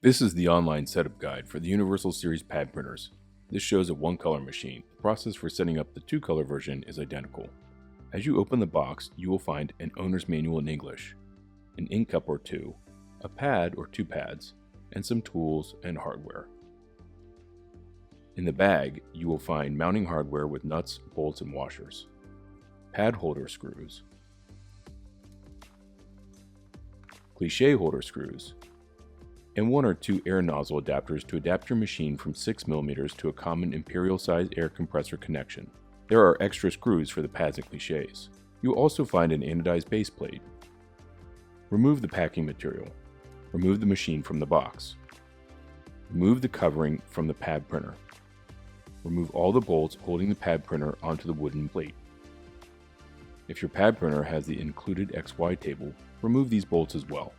This is the online setup guide for the Universal Series pad printers. This shows a one-color machine. The process for setting up the two-color version is identical. As you open the box, you will find an owner's manual in English, an ink cup or two, a pad or two pads, and some tools and hardware. In the bag, you will find mounting hardware with nuts, bolts, and washers, pad holder screws, cliché holder screws, and one or two air nozzle adapters to adapt your machine from 6mm to a common imperial-sized air compressor connection. There are extra screws for the pads and clichés. You will also find an anodized base plate. Remove the packing material. Remove the machine from the box. Remove the covering from the pad printer. Remove all the bolts holding the pad printer onto the wooden plate. If your pad printer has the included XY table, remove these bolts as well.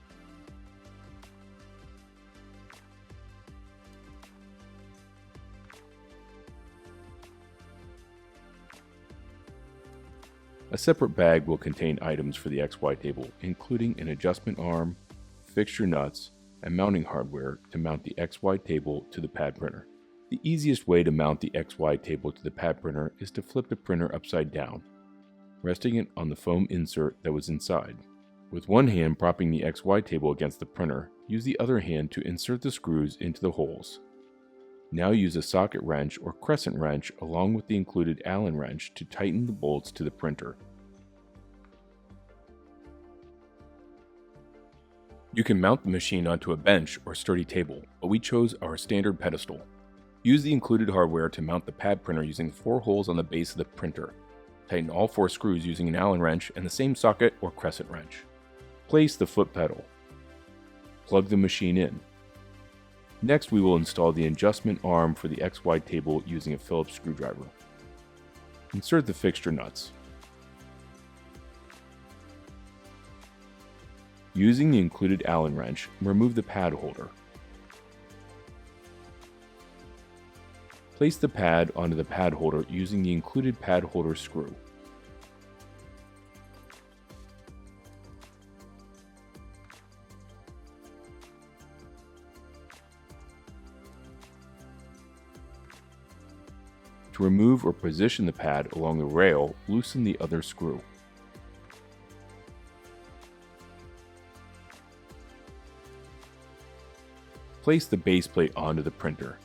A separate bag will contain items for the XY table, including an adjustment arm, fixture nuts, and mounting hardware to mount the XY table to the pad printer. The easiest way to mount the XY table to the pad printer is to flip the printer upside down, resting it on the foam insert that was inside. With one hand propping the XY table against the printer, use the other hand to insert the screws into the holes. Now use a socket wrench or crescent wrench along with the included Allen wrench to tighten the bolts to the printer. You can mount the machine onto a bench or sturdy table, but we chose our standard pedestal. Use the included hardware to mount the pad printer using 4 holes on the base of the printer. Tighten all 4 screws using an Allen wrench and the same socket or crescent wrench. Place the foot pedal. Plug the machine in. Next, we will install the adjustment arm for the XY table using a Phillips screwdriver. Insert the fixture nuts. Using the included Allen wrench, remove the pad holder. Place the pad onto the pad holder using the included pad holder screw. To remove or position the pad along the rail, loosen the other screw. Place the base plate onto the printer.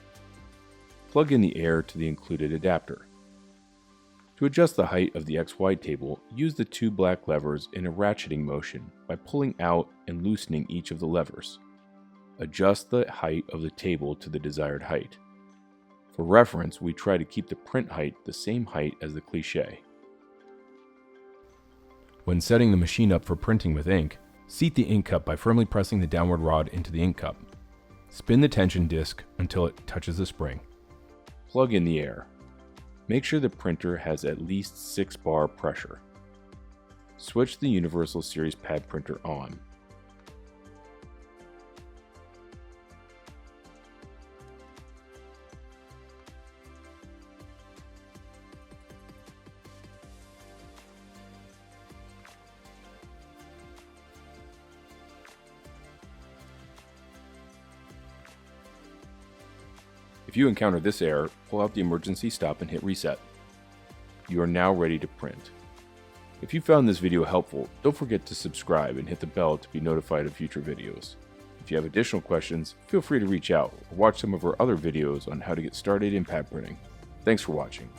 Plug in the air to the included adapter. To adjust the height of the XY table, use the 2 black levers in a ratcheting motion by pulling out and loosening each of the levers. Adjust the height of the table to the desired height. For reference, we try to keep the print height the same height as the cliché. When setting the machine up for printing with ink, seat the ink cup by firmly pressing the downward rod into the ink cup. Spin the tension disc until it touches the spring. Plug in the air. Make sure the printer has at least 6 bar pressure. Switch the Universal Series pad printer on. If you encounter this error, pull out the emergency stop and hit reset. You are now ready to print. If you found this video helpful, don't forget to subscribe and hit the bell to be notified of future videos. If you have additional questions, feel free to reach out or watch some of our other videos on how to get started in pad printing. Thanks for watching.